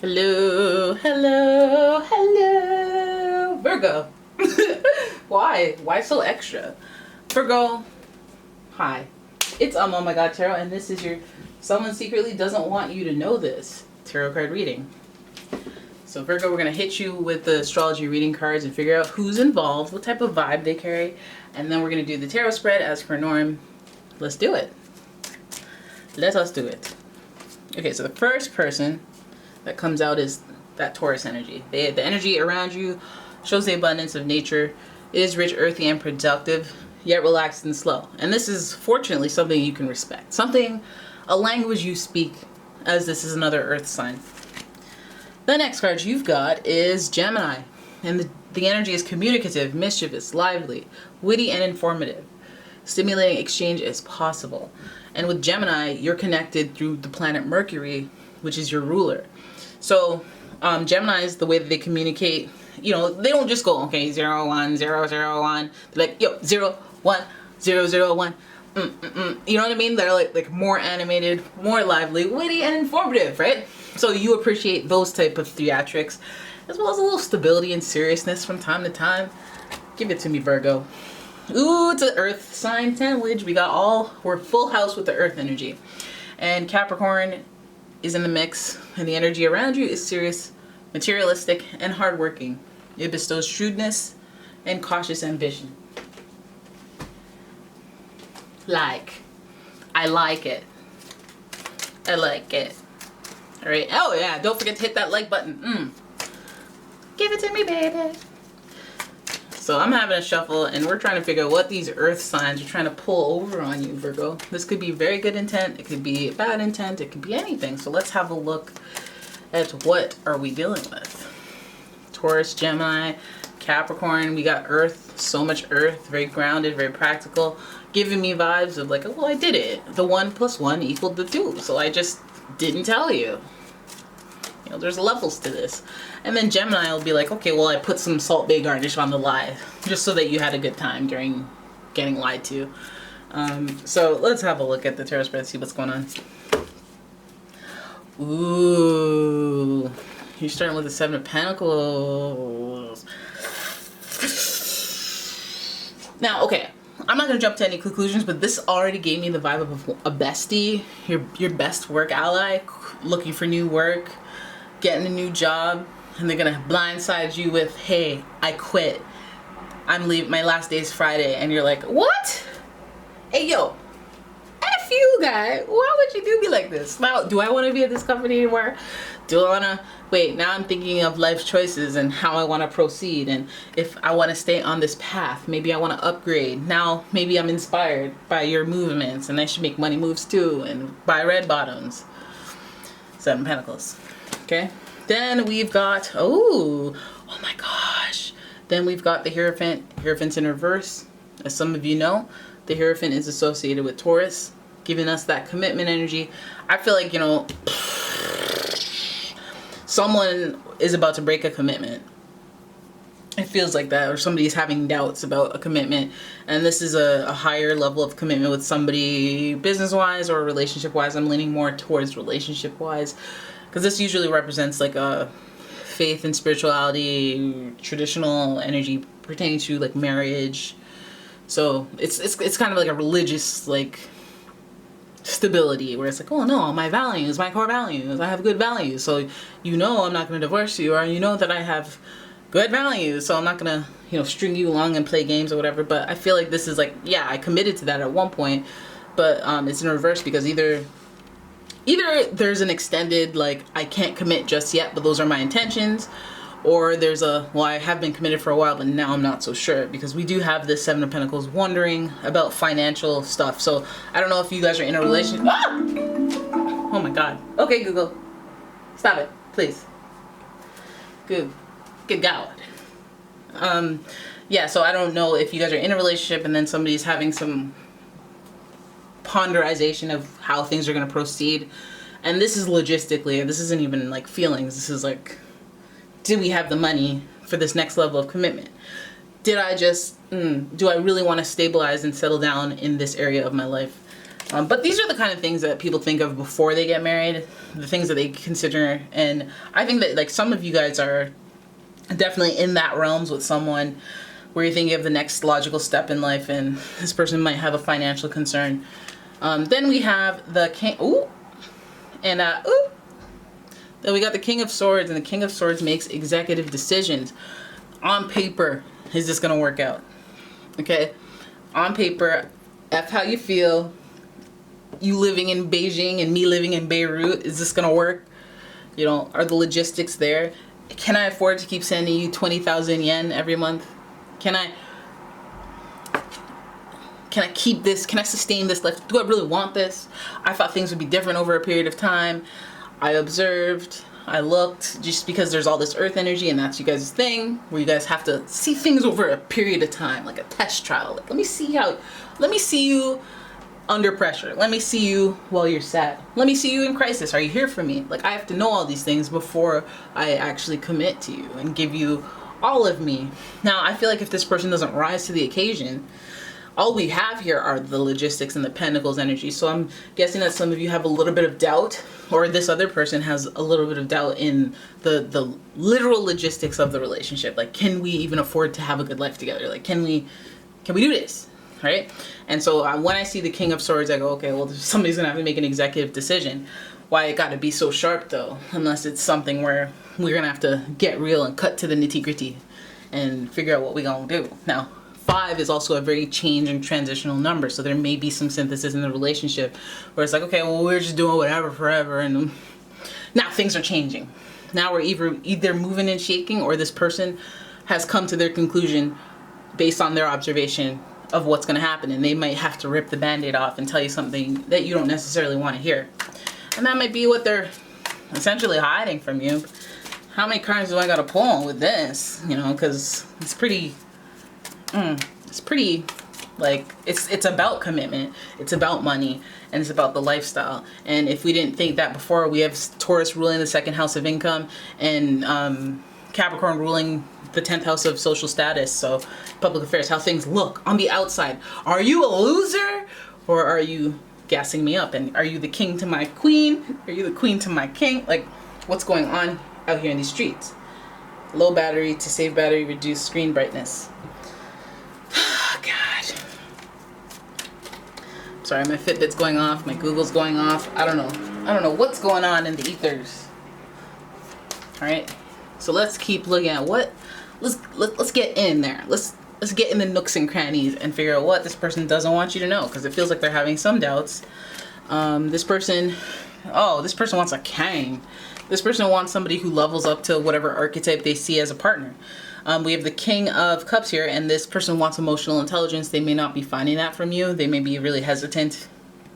Hello, hello, hello, Virgo. Why so extra? Virgo, hi. It's umomgtarot, and this is your someone secretly doesn't want you to know this tarot card reading. So Virgo, we're gonna hit you with the astrology reading cards and figure out who's involved, what type of vibe they carry, and then we're gonna do the tarot spread as per norm. Let's do it. Let us do it. Okay, so the first person that comes out is that Taurus energy. The energy around you shows the abundance of nature. It is rich, earthy, and productive, yet relaxed and slow. And this is fortunately something you can respect. A language you speak, as this is another earth sign. The next card you've got is Gemini. And the energy is communicative, mischievous, lively, witty, and informative. Stimulating exchange is possible. And with Gemini, you're connected through the planet Mercury, which is your ruler. So Gemini is the way that they communicate. You know, they don't just go, okay, 0, 1, 0, 0, 1. They're like, yo, 0, 1, 0, 0, 1. You know what I mean? They're like more animated, more lively, witty, and informative, right? So you appreciate those type of theatrics, as well as a little stability and seriousness from time to time. Give it to me, Virgo. Ooh, it's an earth sign sandwich. We're full house with the earth energy. And Capricorn is in the mix, and the energy around you is serious, materialistic, and hardworking. It bestows shrewdness and cautious ambition. I like it. I like it. All right. Oh yeah, don't forget to hit that like button. Give it to me, baby. So I'm having a shuffle, and we're trying to figure out what these earth signs are trying to pull over on you, Virgo. This could be very good intent. It could be bad intent. It could be anything. So let's have a look at what are we dealing with. Taurus, Gemini, Capricorn. We got earth, so much earth, very grounded, very practical, giving me vibes of like, oh, well, I did it. The 1 + 1 = 2. So I just didn't tell you. You know, there's levels to this. And then Gemini will be like, okay, well, I put some Salt Bay garnish on the lie, just so that you had a good time during getting lied to. So let's have a look at the tarot spread, see what's going on. Ooh, you're starting with the 7 of Pentacles. Now, okay, I'm not going to jump to any conclusions, but this already gave me the vibe of a bestie, your best work ally, looking for new work, getting a new job, and they're gonna blindside you with, hey, I quit, I'm leaving, my last day is Friday, and you're like, what? Hey yo, F you guy, why would you do me like this? Now, do I want to be at this company anymore? Do I want to, wait, now I'm thinking of life choices and how I want to proceed, and if I want to stay on this path, maybe I want to upgrade. Now, maybe I'm inspired by your movements, and I should make money moves too, and buy red bottoms. 7 Pentacles. Okay, then we've got, oh my gosh. Then we've got the Hierophant. Hierophant's in reverse. As some of you know, the Hierophant is associated with Taurus, giving us that commitment energy. I feel like, you know, someone is about to break a commitment. It feels like that, or somebody's having doubts about a commitment, and this is a higher level of commitment with somebody business-wise or relationship-wise. I'm leaning more towards relationship-wise, because this usually represents like a faith and spirituality, traditional energy pertaining to like marriage. So it's kind of like a religious like stability, where it's like, oh no, my values, my core values, I have good values, so you know I'm not going to divorce you, or you know that I have good values, so I'm not gonna, you know, string you along and play games or whatever. But I feel like this is like, yeah, I committed to that at one point, but it's in reverse, because either there's an extended like, I can't commit just yet, but those are my intentions, or there's a, well, I have been committed for a while, but now I'm not so sure, because we do have this 7 of Pentacles wondering about financial stuff. So I don't know if you guys are in a relationship. Oh my god. Okay, Google, stop it, please. Good God. Yeah, so I don't know if you guys are in a relationship and then somebody's having some ponderization of how things are going to proceed. And this is logistically, this isn't even like feelings. This is like, do we have the money for this next level of commitment? Did I just, do I really want to stabilize and settle down in this area of my life? But these are the kind of things that people think of before they get married, the things that they consider. And I think that like some of you guys are definitely in that realms with someone where you're thinking of the next logical step in life, and this person might have a financial concern. Then we have the king, then we got the King of Swords, and the King of Swords makes executive decisions. On paper, is this gonna work out? Okay, on paper, F how you feel. You living in Beijing and me living in Beirut, is this gonna work? You know, are the logistics there? Can I afford to keep sending you 20,000 yen every month? Can I keep this? Can I sustain this life? Do I really want this? I thought things would be different over a period of time. I observed, I looked, just because there's all this earth energy, and that's you guys' thing, where you guys have to see things over a period of time, like a test trial. Like, let me see you under pressure. Let me see you while you're sad. Let me see you in crisis. Are you here for me? Like, I have to know all these things before I actually commit to you and give you all of me. Now, I feel like if this person doesn't rise to the occasion, all we have here are the logistics and the pentacles energy. So I'm guessing that some of you have a little bit of doubt, or this other person has a little bit of doubt in the literal logistics of the relationship. Like, can we even afford to have a good life together? Like, can we do this? Right? And so when I see the King of Swords, I go, okay, well, somebody's gonna have to make an executive decision. Why it gotta be so sharp though? Unless it's something where we're gonna have to get real and cut to the nitty-gritty and figure out what we're gonna do. Now, 5 is also a very change and transitional number, so there may be some synthesis in the relationship where it's like, okay, well, we're just doing whatever forever, and now things are changing. Now we're either moving and shaking, or this person has come to their conclusion based on their observation of what's going to happen, and they might have to rip the band-aid off and tell you something that you don't necessarily want to hear. And that might be what they're essentially hiding from you. How many cards do I got to pull with this? You know, because it's pretty, like, it's about commitment, it's about money, and it's about the lifestyle. And if we didn't think that before, we have Taurus ruling the 2nd house of income, and Capricorn ruling the 10th house of social status. So public affairs, how things look on the outside. Are you a loser, or are you gassing me up? And are you the king to my queen? Are you the queen to my king? Like, what's going on out here in these streets? Low battery to save battery, reduce screen brightness. God. Sorry, my Fitbit's going off, my Google's going off. I don't know what's going on in the ethers. All right. So let's keep looking at let's get in there. Let's get in the nooks and crannies and figure out what this person doesn't want you to know, because it feels like they're having some doubts. This person wants a king. This person wants somebody who levels up to whatever archetype they see as a partner. We have the King of Cups here, and this person wants emotional intelligence. They may not be finding that from you. They may be really hesitant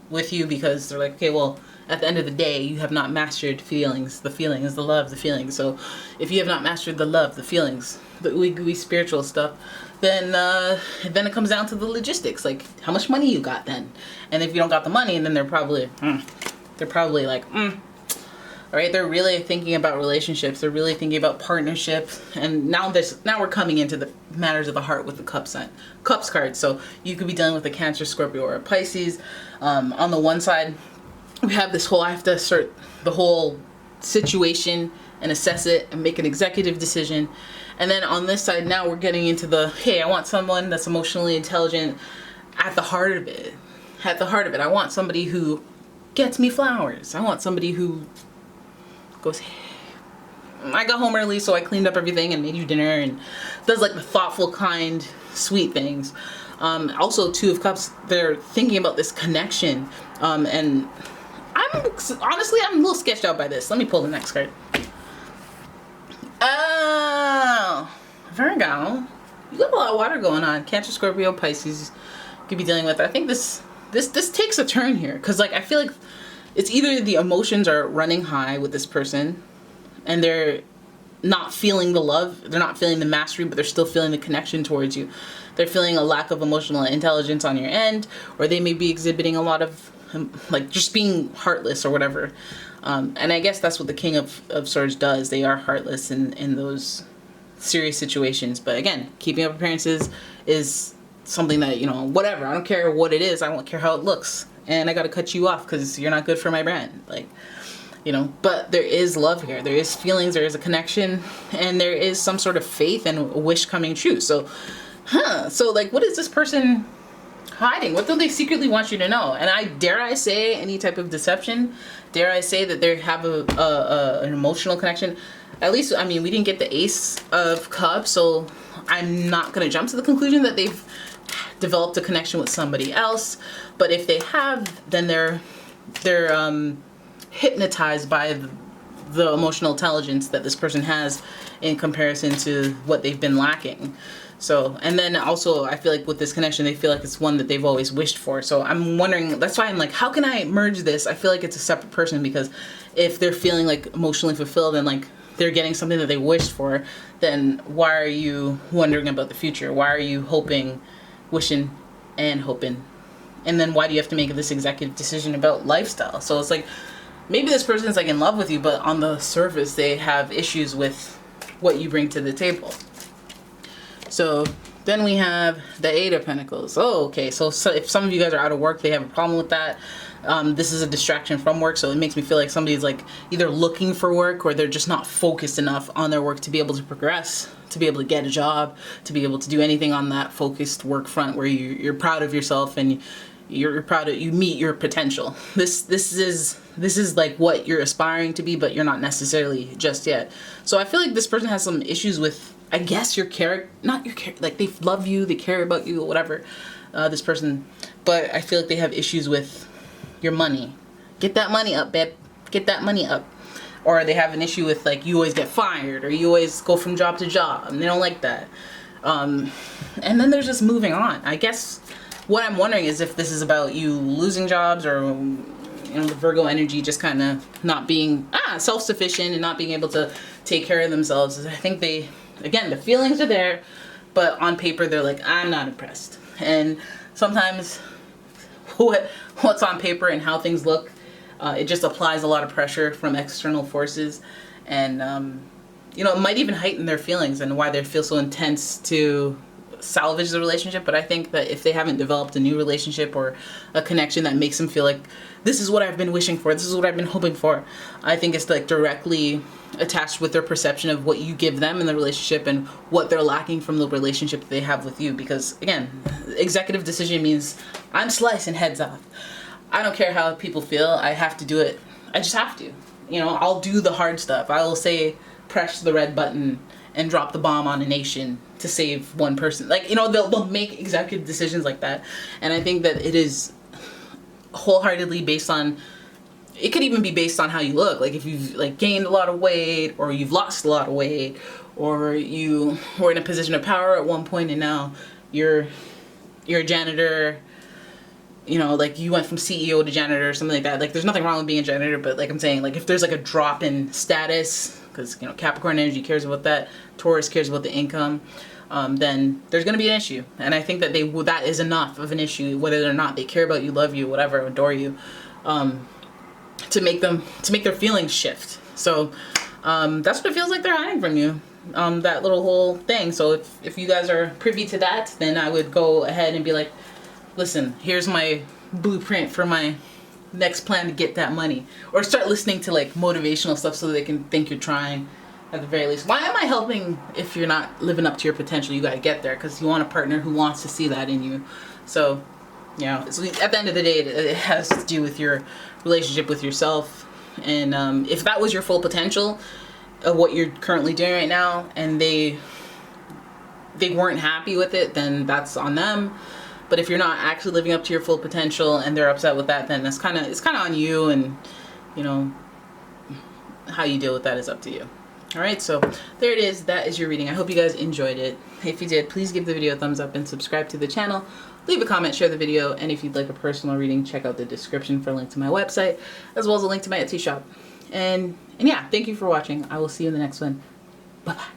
with you because they're like, okay, well, at the end of the day, you have not mastered feelings, the love, the feelings. So if you have not mastered the love, the feelings, the ooey gooey spiritual stuff, then it comes down to the logistics. Like, how much money you got then? And if you don't got the money, then they're probably like, all right, they're really thinking about relationships. They're really thinking about partnership. And now we're coming into the matters of the heart with the Cups card. So you could be dealing with a Cancer, Scorpio, or a Pisces. On the one side, we have this whole, I have to assert the whole situation and assess it and make an executive decision. And then on this side, now we're getting into the, hey, I want someone that's emotionally intelligent at the heart of it. At the heart of it, I want somebody who gets me flowers. I want somebody who goes, hey, I got home early, so I cleaned up everything and made you dinner, and does like the thoughtful, kind, sweet things. Also, Two of Cups, they're thinking about this connection. And I'm a little sketched out by this. Let me pull the next card. Oh, Virgo, you got a lot of water going on. Cancer, Scorpio, Pisces, you could be dealing with. I think this takes a turn here, because like I feel like it's either the emotions are running high with this person, and they're not feeling the love, they're not feeling the mastery, but they're still feeling the connection towards you. They're feeling a lack of emotional intelligence on your end, or they may be exhibiting a lot of like just being heartless or whatever. And I guess that's what the King of Swords does. They are heartless in those serious situations. But again, keeping up appearances is something that, you know, whatever. I don't care what it is. I don't care how it looks. and I gotta cut you off because you're not good for my brand. Like, you know, but there is love here. There is feelings, there is a connection, and there is some sort of faith and a wish coming true. So, so like, what is this person hiding? What do they secretly want you to know? And dare I say any type of deception? Dare I say that they have an emotional connection? At least, I mean, we didn't get the Ace of Cups, so I'm not going to jump to the conclusion that they've developed a connection with somebody else. But if they have, then they're hypnotized by the emotional intelligence that this person has in comparison to what they've been lacking. So, and then also I feel like with this connection, they feel like it's one that they've always wished for. So I'm wondering, that's why I'm like, how can I merge this? I feel like it's a separate person, because if they're feeling like emotionally fulfilled and like they're getting something that they wished for, then why are you wondering about the future? Why are you hoping, wishing, and hoping? And then why do you have to make this executive decision about lifestyle? So it's like, maybe this person's like in love with you, but on the surface, they have issues with what you bring to the table. So then we have the Eight of Pentacles. Oh, okay. So if some of you guys are out of work, they have a problem with that. This is a distraction from work. So it makes me feel like somebody's like either looking for work, or they're just not focused enough on their work to be able to progress, to be able to get a job, to be able to do anything on that focused work front where you're proud of yourself and you're proud of, you meet your potential. This is like what you're aspiring to be, but you're not necessarily just yet. So I feel like this person has some issues with, I guess, your character, not your character, like they love you, they care about you, whatever, this person, but I feel like they have issues with your money. Get that money up, babe. Get that money up. Or they have an issue with like you always get fired, or you always go from job to job, and they don't like that. And then there's just moving on. I guess what I'm wondering is if this is about you losing jobs, or you know, the Virgo energy just kind of not being self-sufficient and not being able to take care of themselves. I think they, again, the feelings are there, but on paper they're like, I'm not impressed. And sometimes what's on paper and how things look, it just applies a lot of pressure from external forces, and you know, it might even heighten their feelings and why they feel so intense to salvage the relationship. But I think that if they haven't developed a new relationship or a connection that makes them feel like this is what I've been wishing for, this is what I've been hoping for, I think it's like directly attached with their perception of what you give them in the relationship and what they're lacking from the relationship that they have with you. Because again, executive decision means I'm slicing heads off. I don't care how people feel. I have to do it. I just have to. You know, I'll do the hard stuff. I will say press the red button and drop the bomb on a nation to save one person. Like, you know, they'll make executive decisions like that. And I think that it is wholeheartedly based on, it could even be based on how you look. Like if you've like gained a lot of weight, or you've lost a lot of weight, or you were in a position of power at one point and now you're a janitor, you know, like you went from CEO to janitor or something like that. Like there's nothing wrong with being a janitor, but like I'm saying, like if there's like a drop in status, because you know Capricorn energy cares about that, Taurus cares about the income, then there's going to be an issue. And I think that that is enough of an issue, whether or not they care about you, love you, whatever, adore you, to make their feelings shift. So that's what it feels like they're hiding from you, that little whole thing. So if you guys are privy to that, then I would go ahead and be like, listen, here's my blueprint for my next plan to get that money. Or start listening to like motivational stuff so that they can think you're trying at the very least. Why am I helping if you're not living up to your potential? You got to get there because you want a partner who wants to see that in you. So, you know, so at the end of the day, it has to do with your relationship with yourself. And if that was your full potential of what you're currently doing right now, and they weren't happy with it, then that's on them. But if you're not actually living up to your full potential and they're upset with that, then it's kind of on you, and you know, how you deal with that is up to you. All right, so there it is. That is your reading. I hope you guys enjoyed it. If you did, please give the video a thumbs up and subscribe to the channel. Leave a comment, share the video, and if you'd like a personal reading, check out the description for a link to my website, as well as a link to my Etsy shop. And yeah, thank you for watching. I will see you in the next one. Bye-bye.